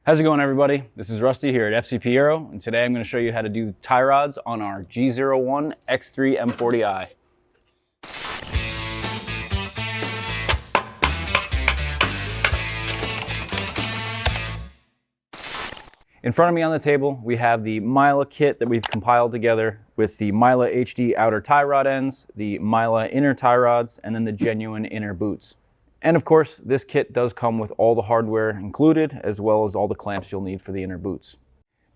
How's it going, everybody? This is Rusty here at FCP Aero, and today I'm going to show you how to do tie rods on our G01 X3 M40i. In front of me on the table, we have the Mila kit that we've compiled together with the Mila HD outer tie rod ends, the Mila inner tie rods, and then the genuine inner boots. And of course, this kit does come with all the hardware included, as well as all the clamps you'll need for the inner boots.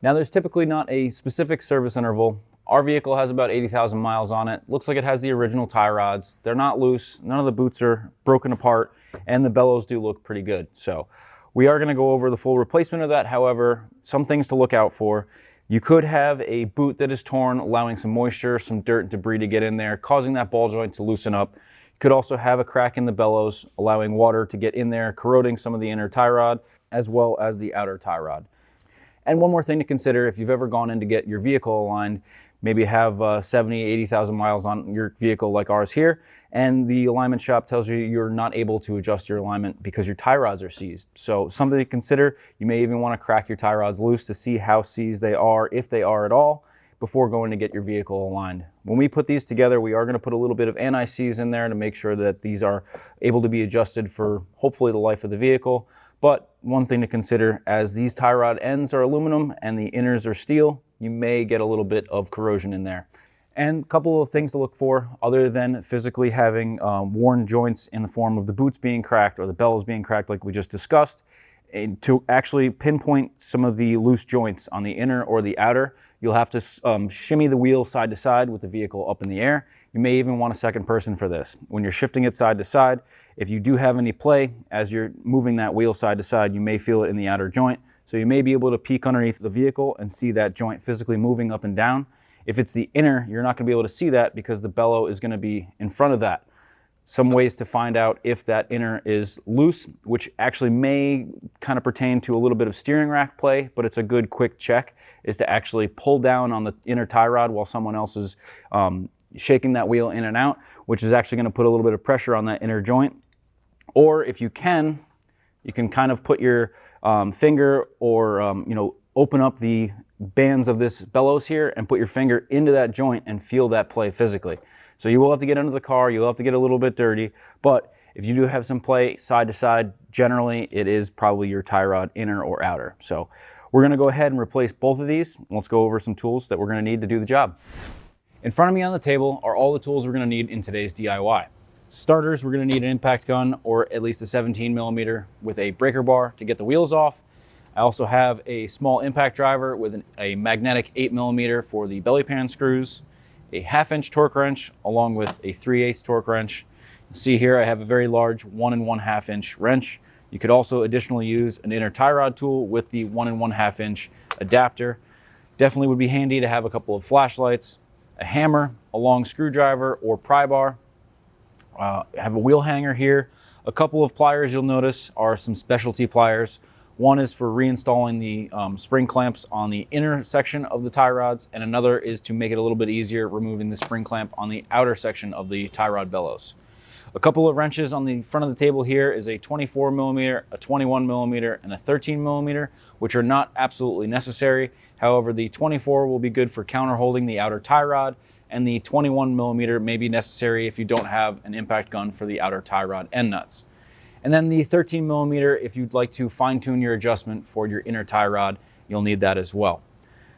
Now, there's typically not a specific service interval. Our vehicle has about 80,000 miles on it. Looks like it has the original tie rods. They're not loose, none of the boots are broken apart, and the bellows do look pretty good. So we are going to go over the full replacement of that. However, some things to look out for. You could have a boot that is torn, allowing some moisture, some dirt and debris to get in there, causing that ball joint to loosen up. You could also have a crack in the bellows, allowing water to get in there, corroding some of the inner tie rod, as well as the outer tie rod. And one more thing to consider, if you've ever gone in to get your vehicle aligned, maybe have 70, 80,000 miles on your vehicle like ours here, and the alignment shop tells you you're not able to adjust your alignment because your tie rods are seized. So something to consider, you may even want to crack your tie rods loose to see how seized they are, if they are at all, before going to get your vehicle aligned. When we put these together, we are going to put a little bit of anti-seize in there to make sure that these are able to be adjusted for hopefully the life of the vehicle. But one thing to consider, as these tie rod ends are aluminum and the inners are steel, you may get a little bit of corrosion in there. And a couple of things to look for, other than physically having worn joints in the form of the boots being cracked or the bellows being cracked like we just discussed, and to actually pinpoint some of the loose joints on the inner or the outer, you'll have to shimmy the wheel side to side with the vehicle up in the air. You may even want a second person for this. When you're shifting it side to side, if you do have any play as you're moving that wheel side to side, you may feel it in the outer joint. So you may be able to peek underneath the vehicle and see that joint physically moving up and down. If it's the inner, you're not going to be able to see that because the bellow is going to be in front of that. Some ways to find out if that inner is loose, which actually may kind of pertain to a little bit of steering rack play, but it's a good quick check, is to actually pull down on the inner tie rod while someone else is shaking that wheel in and out, which is actually going to put a little bit of pressure on that inner joint. Or if you can kind of put your finger or open up the bands of this bellows here and put your finger into that joint and feel that play physically. So you will have to get under the car, you'll have to get a little bit dirty, but if you do have some play side to side, generally it is probably your tie rod inner or outer. So we're going to go ahead and replace both of these. Let's go over some tools that we're going to need to do the job. In front of me on the table are all the tools we're going to need in today's DIY. Starters, we're going to need an impact gun or at least a 17mm with a breaker bar to get the wheels off. I also have a small impact driver with a magnetic 8mm for the belly pan screws, a 1/2-inch torque wrench along with a 3/8 torque wrench. You see here I have a very large 1 1/2-inch wrench. You could also additionally use an inner tie rod tool with the 1 1/2-inch adapter. Definitely would be handy to have a couple of flashlights, a hammer, a long screwdriver or pry bar. I have a wheel hanger here. A couple of pliers you'll notice are some specialty pliers. One is for reinstalling the spring clamps on the inner section of the tie rods, and another is to make it a little bit easier removing the spring clamp on the outer section of the tie rod bellows. A couple of wrenches on the front of the table here is a 24mm, a 21mm, and a 13mm, which are not absolutely necessary. However, the 24 will be good for counter holding the outer tie rod, and the 21mm may be necessary if you don't have an impact gun for the outer tie rod end nuts. And then the 13mm, if you'd like to fine tune your adjustment for your inner tie rod, you'll need that as well.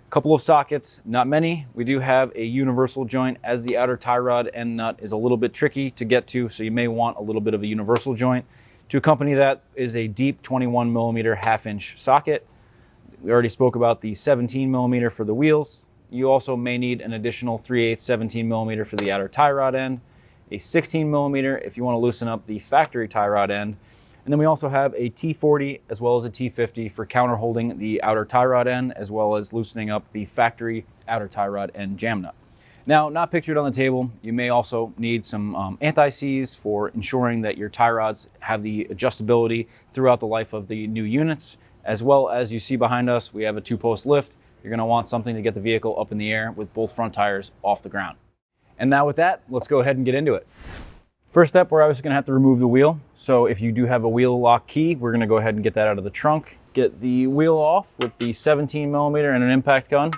A couple of sockets, not many. We do have a universal joint, as the outer tie rod end nut is a little bit tricky to get to, so you may want a little bit of a universal joint. To accompany that is a deep 21mm 1/2-inch socket. We already spoke about the 17mm for the wheels. You also may need an additional 3/8 17mm for the outer tie rod end, a 16mm if you want to loosen up the factory tie rod end, and then we also have a T40 as well as a T50 for counter holding the outer tie rod end, as well as loosening up the factory outer tie rod end jam nut. Now, not pictured on the table, you may also need some anti-seize for ensuring that your tie rods have the adjustability throughout the life of the new units, as well as you see behind us, we have a 2-post lift. You're going to want something to get the vehicle up in the air with both front tires off the ground. And now with that, let's go ahead and get into it. First step, we're obviously going to have to remove the wheel. So if you do have a wheel lock key, we're going to go ahead and get that out of the trunk, get the wheel off with the 17mm and an impact gun.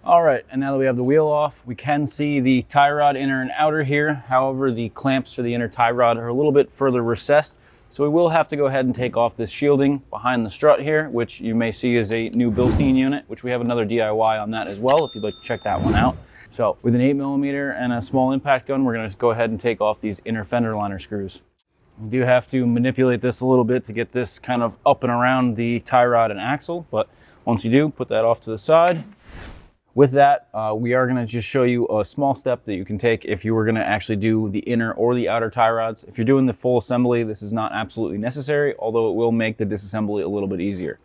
All right, and now that we have the wheel off, we can see the tie rod inner and outer here. However, the clamps for the inner tie rod are a little bit further recessed, so we will have to go ahead and take off this shielding behind the strut here, which you may see is a new built-in unit, which we have another DIY on that as well, if you'd like to check that one out. So with an 8mm and a small impact gun, we're gonna go ahead and take off these inner fender liner screws. You do have to manipulate this a little bit to get this kind of up and around the tie rod and axle, but once you do, put that off to the side. With that, we are gonna just show you a small step that you can take if you were gonna actually do the inner or the outer tie rods. If you're doing the full assembly, this is not absolutely necessary, although it will make the disassembly a little bit easier.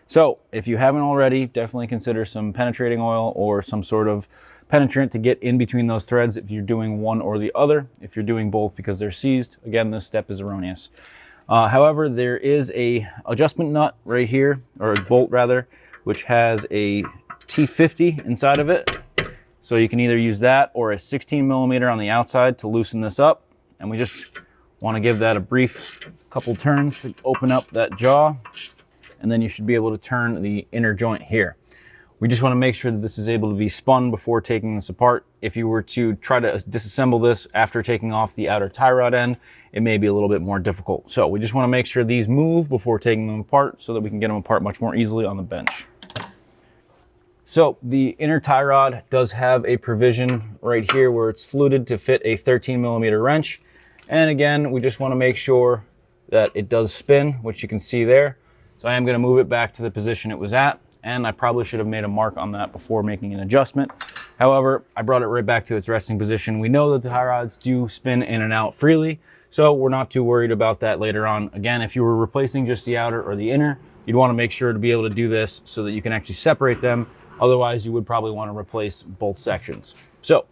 So if you haven't already, definitely consider some penetrating oil or some sort of penetrant to get in between those threads if you're doing one or the other. If you're doing both because they're seized, again, this step is erroneous. However, there is a adjustment nut right here, or a bolt rather, which has a T50 inside of it. So you can either use that or a 16mm on the outside to loosen this up. And we just want to give that a brief couple turns to open up that jaw. And then you should be able to turn the inner joint here. We just want to make sure that this is able to be spun before taking this apart. If you were to try to disassemble this after taking off the outer tie rod end, it may be a little bit more difficult. So we just want to make sure these move before taking them apart so that we can get them apart much more easily on the bench. So the inner tie rod does have a provision right here where it's fluted to fit a 13mm wrench. And again, we just want to make sure that it does spin, which you can see there. So I am going to move it back to the position it was at. And I probably should have made a mark on that before making an adjustment. However, I brought it right back to its resting position. We know that the tie rods do spin in and out freely, so we're not too worried about that later on. Again, if you were replacing just the outer or the inner, you'd want to make sure to be able to do this so that you can actually separate them. Otherwise, you would probably want to replace both sections. So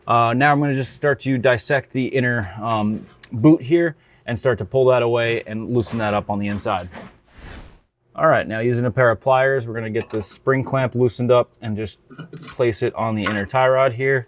now I'm going to just start to dissect the inner boot here and start to pull that away and loosen that up on the inside. All right, now using a pair of pliers, we're gonna get this spring clamp loosened up and just place it on the inner tie rod here.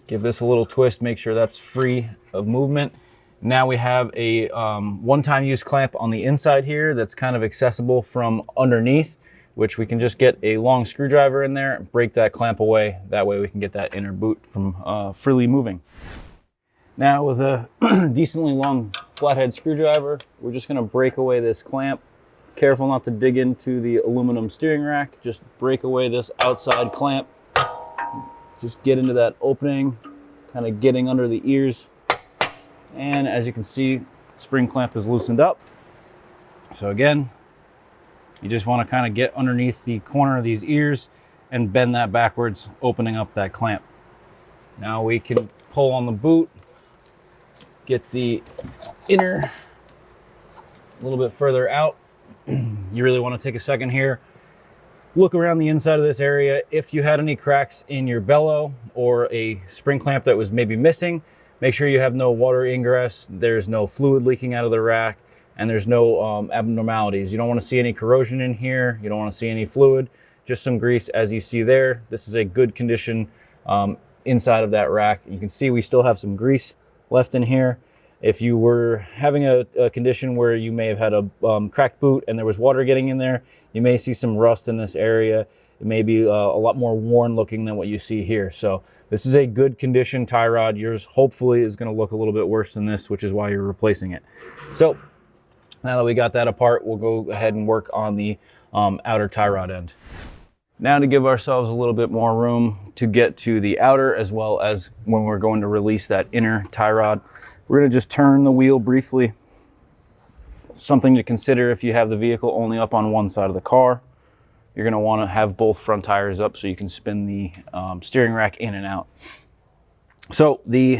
Give this a little twist, make sure that's free of movement. Now we have a one-time use clamp on the inside here that's kind of accessible from underneath, which we can just get a long screwdriver in there, break that clamp away. That way we can get that inner boot from freely moving. Now with a decently long flathead screwdriver, we're just gonna break away this clamp. Careful not to dig into the aluminum steering rack. Just break away this outside clamp. Just get into that opening, kind of getting under the ears. And as you can see, spring clamp is loosened up. So again, you just want to kind of get underneath the corner of these ears and bend that backwards, opening up that clamp. Now we can pull on the boot, get the inner a little bit further out. You really want to take a second here, look around the inside of this area. If you had any cracks in your bellow or a spring clamp that was maybe missing, make sure you have no water ingress, there's no fluid leaking out of the rack, and there's no abnormalities. You don't want to see any corrosion in here, you don't want to see any fluid, just some grease as you see there. This is a good condition inside of that rack. You can see we still have some grease left in here. If you were having a condition where you may have had a cracked boot and there was water getting in there, you may see some rust in this area. It may be a lot more worn looking than what you see here. So this is a good condition tie rod. Yours hopefully is going to look a little bit worse than this, which is why you're replacing it. So now that we got that apart, we'll go ahead and work on the outer tie rod end. Now to give ourselves a little bit more room to get to the outer, as well as when we're going to release that inner tie rod, we're going to just turn the wheel briefly. Something to consider if you have the vehicle only up on one side of the car. You're going to want to have both front tires up so you can spin the steering rack in and out. So the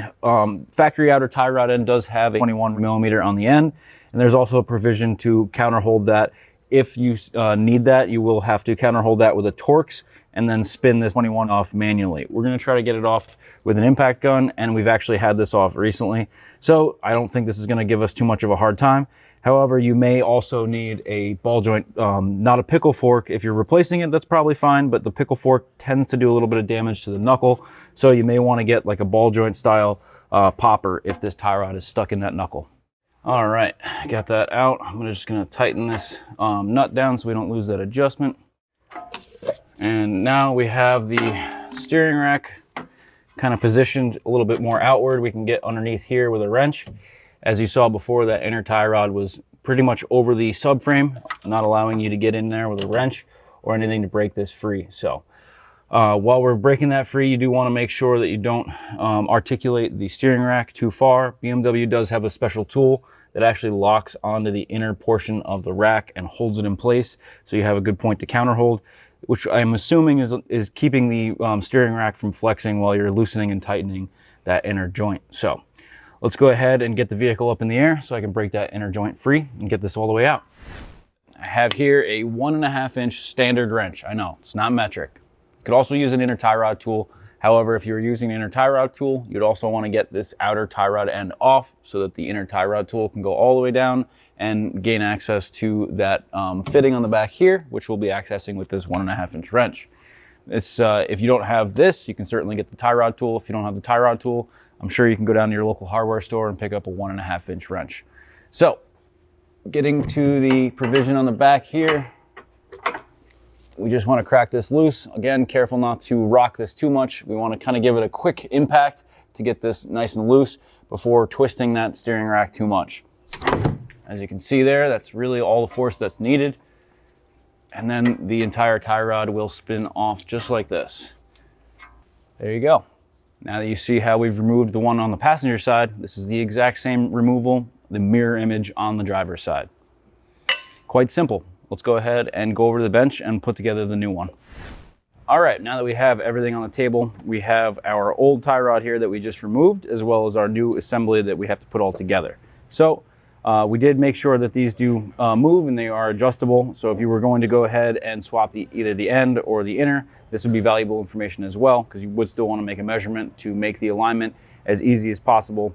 factory outer tie rod end does have a 21mm on the end, and there's also a provision to counterhold that. If you need that, you will have to counterhold that with a Torx and then spin this 21 off manually. We're going to try to get it off with an impact gun, and we've actually had this off recently. So I don't think this is going to give us too much of a hard time. However, you may also need a ball joint, not a pickle fork. If you're replacing it, that's probably fine, but the pickle fork tends to do a little bit of damage to the knuckle. So you may want to get like a ball joint style popper if this tie rod is stuck in that knuckle. All right, got that out. I'm just gonna tighten this nut down so we don't lose that adjustment. And now we have the steering rack kind of positioned a little bit more outward. We can get underneath here with a wrench. As you saw before, that inner tie rod was pretty much over the subframe, not allowing you to get in there with a wrench or anything to break this free. So while we're breaking that free, you do want to make sure that you don't articulate the steering rack too far. BMW does have a special tool that actually locks onto the inner portion of the rack and holds it in place, so you have a good point to counterhold, which I'm assuming is keeping the steering rack from flexing while you're loosening and tightening that inner joint. So let's go ahead and get the vehicle up in the air so I can break that inner joint free and get this all the way out. I have here a 1.5 inch standard wrench. I know, it's not metric. You could also use an inner tie rod tool. However, if you're using an inner tie rod tool, you'd also want to get this outer tie rod end off so that the inner tie rod tool can go all the way down and gain access to that fitting on the back here, which we'll be accessing with this 1.5 inch wrench. If you don't have this, you can certainly get the tie rod tool. If you don't have the tie rod tool, I'm sure you can go down to your local hardware store and pick up a 1.5 inch wrench. So, getting to the provision on the back here, we just want to crack this loose. Again, careful not to rock this too much. We want to kind of give it a quick impact to get this nice and loose before twisting that steering rack too much. As you can see there, that's really all the force that's needed. And then the entire tie rod will spin off just like this. There you go. Now that you see how we've removed the one on the passenger side, this is the exact same removal, the mirror image on the driver's side. Quite simple. Let's go ahead and go over to the bench and put together the new one. All right, now that we have everything on the table, we have our old tie rod here that we just removed, as well as our new assembly that we have to put all together. So we did make sure that these do move and they are adjustable. So if you were going to go ahead and swap either the end or the inner, this would be valuable information as well, because you would still want to make a measurement to make the alignment as easy as possible,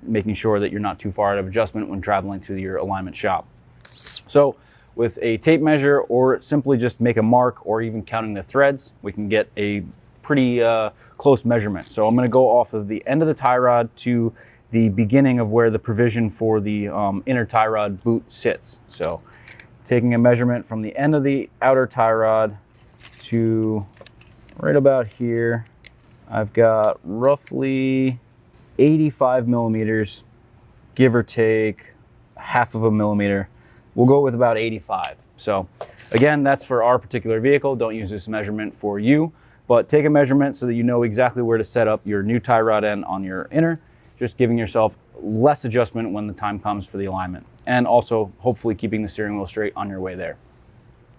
making sure that you're not too far out of adjustment when traveling to your alignment shop. So with a tape measure, or simply just make a mark, or even counting the threads, we can get a pretty close measurement. So I'm going to go off of the end of the tie rod to the beginning of where the provision for the inner tie rod boot sits. So taking a measurement from the end of the outer tie rod to right about here, I've got roughly 85 millimeters, give or take half of a millimeter. We'll go with about 85. So again, that's for our particular vehicle. Don't use this measurement for you, but take a measurement so that you know exactly where to set up your new tie rod end on your inner, just giving yourself less adjustment when the time comes for the alignment, and also hopefully keeping the steering wheel straight on your way there.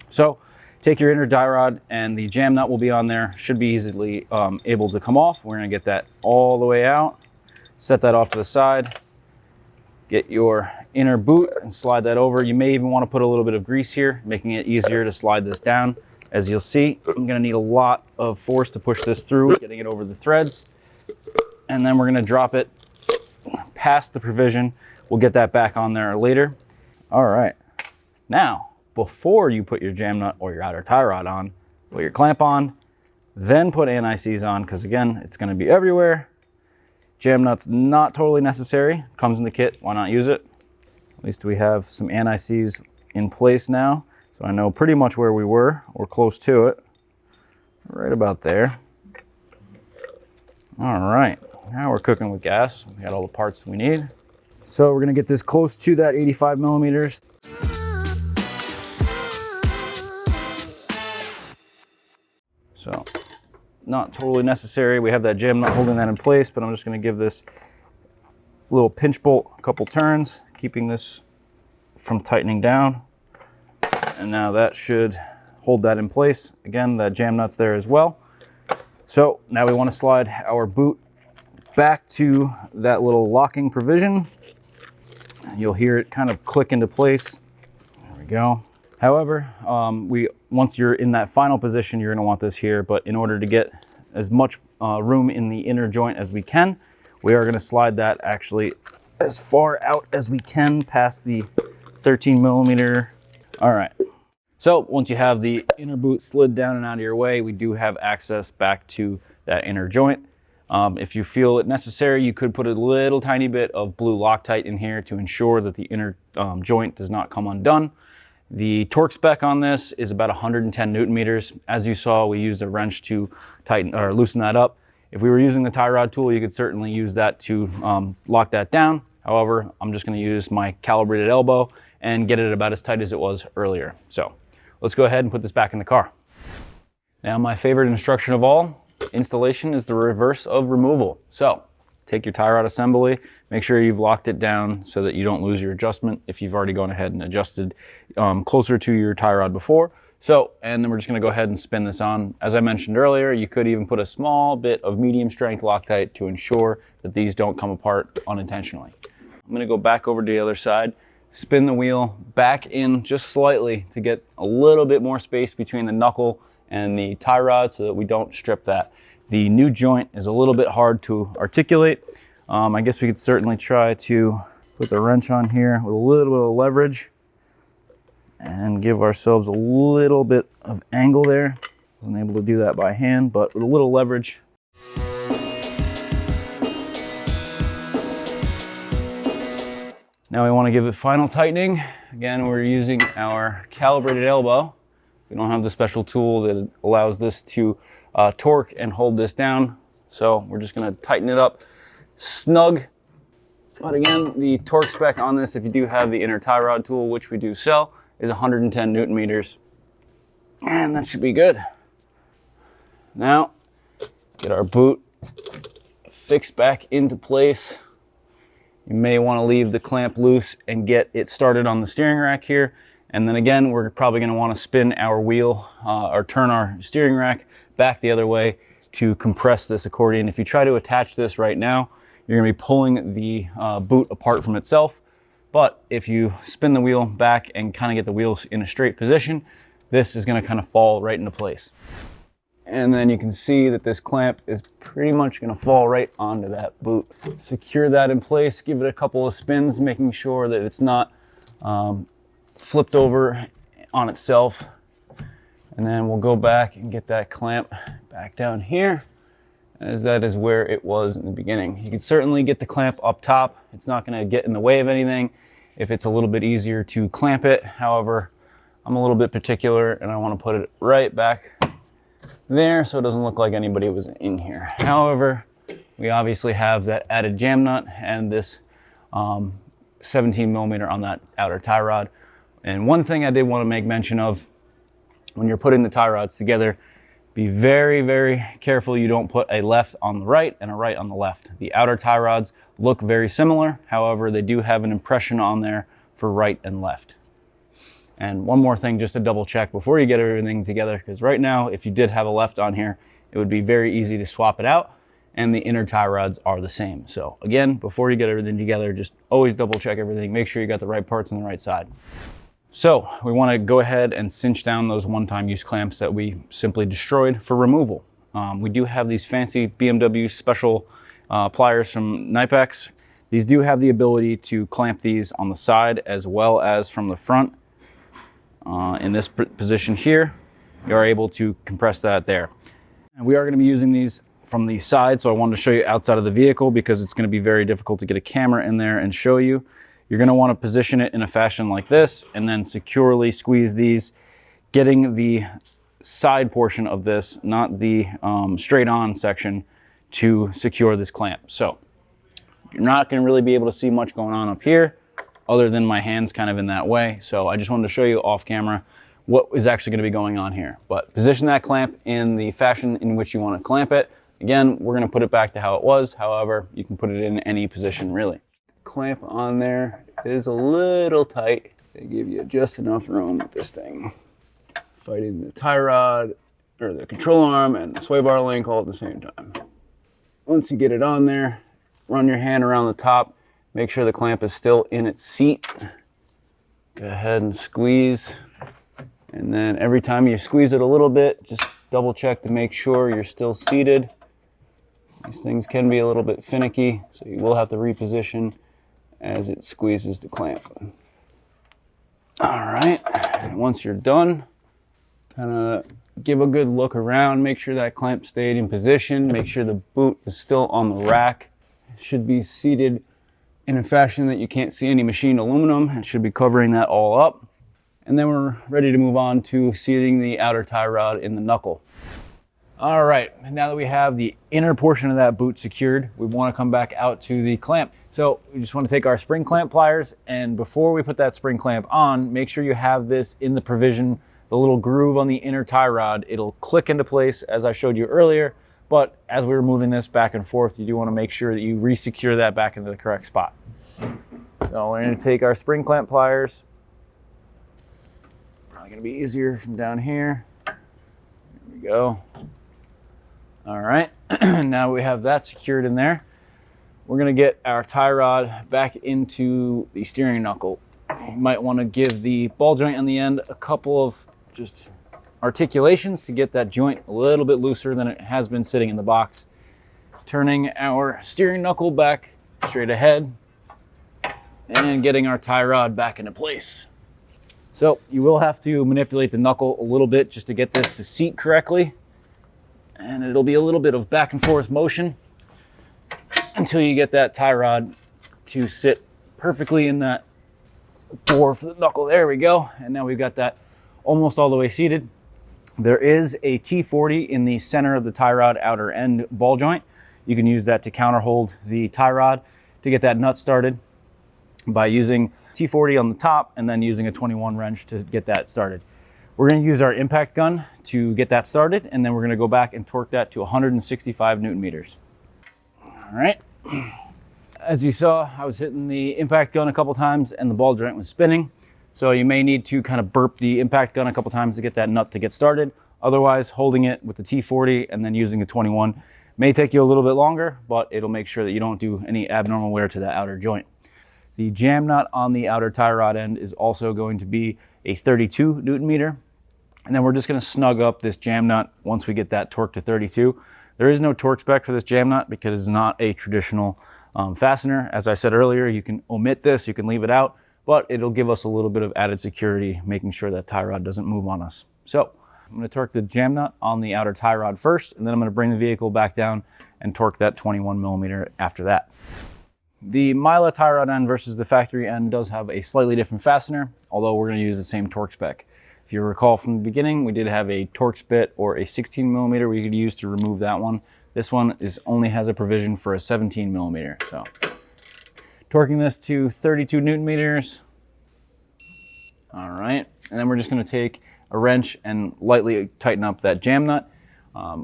So take your inner tie rod, and the jam nut will be on there. Should be easily able to come off. We're gonna get that all the way out, set that off to the side, get your inner boot and slide that over. You may even want to put a little bit of grease here, making it easier to slide this down. As you'll see, I'm going to need a lot of force to push this through, getting it over the threads. And then we're going to drop it past the provision. We'll get that back on there later. All right. Now, before you put your jam nut or your outer tie rod on, put your clamp on, then put anti-seize on, because again, it's going to be everywhere. Jam nut's not totally necessary. Comes in the kit, why not use it? At least we have some anti-seize in place now, so I know pretty much where we were, or close to it. Right about there. All right, now we're cooking with gas. We got all the parts we need. So we're gonna get this close to that 85 millimeters. So, not totally necessary. We have that jam nut holding that in place, but I'm just gonna give this little pinch bolt a couple turns, keeping this from tightening down. And now that should hold that in place. Again, that jam nut's there as well. So now we want to slide our boot back to that little locking provision. You'll hear it kind of click into place. There we go. However, once you're in that final position, you're going to want this here, but in order to get as much room in the inner joint as we can, we are going to slide that actually as far out as we can past the 13 millimeter. All right. So once you have the inner boot slid down and out of your way, we do have access back to that inner joint. If you feel it necessary, you could put a little tiny bit of blue Loctite in here to ensure that the inner joint does not come undone. The torque spec on this is about 110 Newton meters. As you saw, we used a wrench to tighten or loosen that up. If we were using the tie rod tool, you could certainly use that to lock that down. However, I'm just going to use my calibrated elbow and get it about as tight as it was earlier. So let's go ahead and put this back in the car. Now, my favorite instruction of all, installation, is the reverse of removal. So take your tie rod assembly, make sure you've locked it down so that you don't lose your adjustment if you've already gone ahead and adjusted closer to your tie rod before. So, and then we're just going to go ahead and spin this on. As I mentioned earlier, you could even put a small bit of medium strength Loctite to ensure that these don't come apart unintentionally. I'm going to go back over to the other side, spin the wheel back in just slightly to get a little bit more space between the knuckle and the tie rod so that we don't strip that. The new joint is a little bit hard to articulate. I guess we could certainly try to put the wrench on here with a little bit of leverage and give ourselves a little bit of angle there. Wasn't able to do that by hand, but with a little leverage. Now we want to give it final tightening. Again, we're using our calibrated elbow. We don't have the special tool that allows this to torque and hold this down. So we're just going to tighten it up snug. But again, the torque spec on this, if you do have the inner tie rod tool, which we do sell, is 110 Newton meters. And that should be good. Now, get our boot fixed back into place. You may want to leave the clamp loose and get it started on the steering rack here. And then again, we're probably going to want to spin our wheel or turn our steering rack back the other way to compress this accordion. If you try to attach this right now, you're going to be pulling the boot apart from itself. But if you spin the wheel back and kind of get the wheels in a straight position, this is going to kind of fall right into place. And then you can see that this clamp is pretty much going to fall right onto that boot. Secure that in place, give it a couple of spins, making sure that it's not flipped over on itself. And then we'll go back and get that clamp back down here, as that is where it was in the beginning. You can certainly get the clamp up top. It's not going to get in the way of anything if it's a little bit easier to clamp it. However, I'm a little bit particular and I want to put it right back there so it doesn't look like anybody was in here. However, we obviously have that added jam nut and this 17 millimeter on that outer tie rod. And one thing I did want to make mention of, when you're putting the tie rods together, be very, very careful you don't put a left on the right and a right on the left. The outer tie rods look very similar. However, they do have an impression on there for right and left. And one more thing just to double check before you get everything together, because right now, if you did have a left on here, it would be very easy to swap it out, and the inner tie rods are the same. So again, before you get everything together, just always double check everything. Make sure you got the right parts on the right side. So we want to go ahead and cinch down those one-time use clamps that we simply destroyed for removal. We do have these fancy BMW special pliers from Knipex. These do have the ability to clamp these on the side as well as from the front. In this position here, you are able to compress that there. And we are going to be using these from the side, so I wanted to show you outside of the vehicle because it's going to be very difficult to get a camera in there and show you. You're going to want to position it in a fashion like this and then securely squeeze these, getting the side portion of this, not the straight on section, to secure this clamp. So you're not going to really be able to see much going on up here other than my hands kind of in that way. So I just wanted to show you off camera what is actually going to be going on here. But position that clamp in the fashion in which you want to clamp it. Again, we're going to put it back to how it was. However, you can put it in any position really. Clamp on there is a little tight. They give you just enough room with this thing. Fighting the tie rod or the control arm and the sway bar link all at the same time. Once you get it on there, run your hand around the top. Make sure the clamp is still in its seat. Go ahead and squeeze. And then every time you squeeze it a little bit, just double check to make sure you're still seated. These things can be a little bit finicky, so you will have to reposition as it squeezes the clamp. All right, and once you're done, kind of give a good look around, make sure that clamp stayed in position, make sure the boot is still on the rack. It should be seated in a fashion that you can't see any machined aluminum. It should be covering that all up. And then we're ready to move on to seating the outer tie rod in the knuckle. All right, now that we have the inner portion of that boot secured, we want to come back out to the clamp. So we just want to take our spring clamp pliers, and before we put that spring clamp on, make sure you have this in the provision, the little groove on the inner tie rod. It'll click into place as I showed you earlier, but as we were moving this back and forth, you do want to make sure that you re-secure that back into the correct spot. So we're going to take our spring clamp pliers. Probably going to be easier from down here. There we go. All right, now we have that secured in there. We're gonna get our tie rod back into the steering knuckle. You might wanna give the ball joint on the end a couple of just articulations to get that joint a little bit looser than it has been sitting in the box. Turning our steering knuckle back straight ahead and getting our tie rod back into place. So you will have to manipulate the knuckle a little bit just to get this to seat correctly. And it'll be a little bit of back and forth motion until you get that tie rod to sit perfectly in that bore for the knuckle. There we go. And now we've got that almost all the way seated. There is a T40 in the center of the tie rod outer end ball joint. You can use that to counter hold the tie rod to get that nut started by using T40 on the top and then using a 21 wrench to get that started. We're going to use our impact gun to get that started, and then we're going to go back and torque that to 165 Newton meters. All right. As you saw, I was hitting the impact gun a couple times and the ball joint was spinning. So you may need to kind of burp the impact gun a couple times to get that nut to get started. Otherwise, holding it with the T40 and then using a 21 may take you a little bit longer, but it'll make sure that you don't do any abnormal wear to that outer joint. The jam nut on the outer tie rod end is also going to be a 32 Newton meter. And then we're just going to snug up this jam nut once we get that torque to 32. There is no torque spec for this jam nut because it's not a traditional fastener. As I said earlier, you can omit this, you can leave it out, but it'll give us a little bit of added security, making sure that tie rod doesn't move on us. So I'm going to torque the jam nut on the outer tie rod first, and then I'm going to bring the vehicle back down and torque that 21 millimeter after that. The Mila tie rod end versus the factory end does have a slightly different fastener, although we're going to use the same torque spec. If you recall from the beginning, we did have a Torx bit or a 16 millimeter we could use to remove that one. This one only has a provision for a 17 millimeter. So torquing this to 32 Newton meters. All right, and then we're just going to take a wrench and lightly tighten up that jam nut.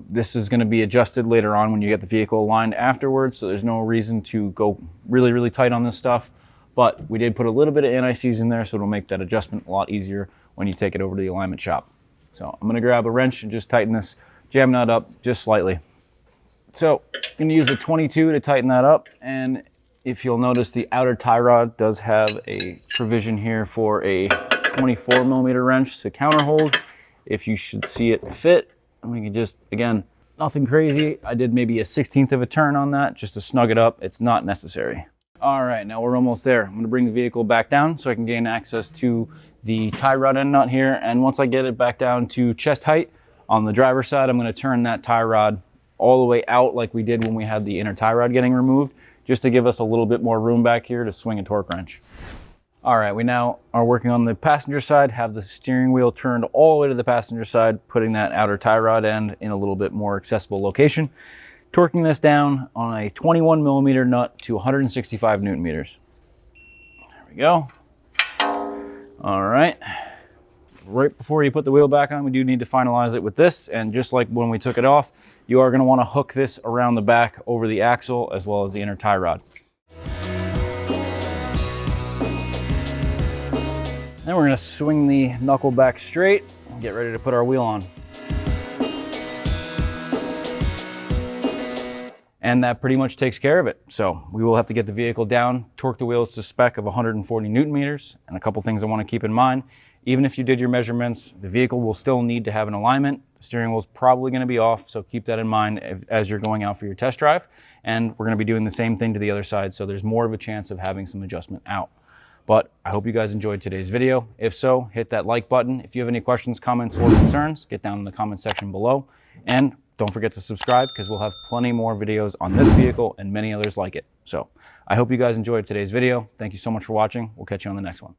This is going to be adjusted later on when you get the vehicle aligned afterwards, so there's no reason to go really, really tight on this stuff. But we did put a little bit of anti-seize in there, so it'll make that adjustment a lot easier when you take it over to the alignment shop. So I'm going to grab a wrench and just tighten this jam nut up just slightly. So I'm going to use a 22 to tighten that up, and if you'll notice, the outer tie rod does have a provision here for a 24 millimeter wrench to counter hold if you should see it fit. And we can just, again, nothing crazy. I did maybe a 1/16 of a turn on that just to snug it up. It's not necessary. All right, now we're almost there. I'm going to bring the vehicle back down so I can gain access to the tie rod end nut here. And once I get it back down to chest height on the driver's side, I'm going to turn that tie rod all the way out like we did when we had the inner tie rod getting removed, just to give us a little bit more room back here to swing a torque wrench. All right, we now are working on the passenger side, have the steering wheel turned all the way to the passenger side, putting that outer tie rod end in a little bit more accessible location. Torquing this down on a 21 millimeter nut to 165 Newton meters. There we go. All right. Right before you put the wheel back on, we do need to finalize it with this. And just like when we took it off, you are going to want to hook this around the back over the axle as well as the inner tie rod. Then we're going to swing the knuckle back straight and get ready to put our wheel on. And that pretty much takes care of it. So we will have to get the vehicle down, torque the wheels to spec of 140 Newton meters. And a couple things I want to keep in mind. Even if you did your measurements, the vehicle will still need to have an alignment. The steering wheel is probably going to be off, so keep that in mind as you're going out for your test drive. And we're going to be doing the same thing to the other side, so there's more of a chance of having some adjustment out. But I hope you guys enjoyed today's video. If so, hit that like button. If you have any questions, comments, or concerns, get down in the comment section below. And don't forget to subscribe because we'll have plenty more videos on this vehicle and many others like it. So I hope you guys enjoyed today's video. Thank you so much for watching. We'll catch you on the next one.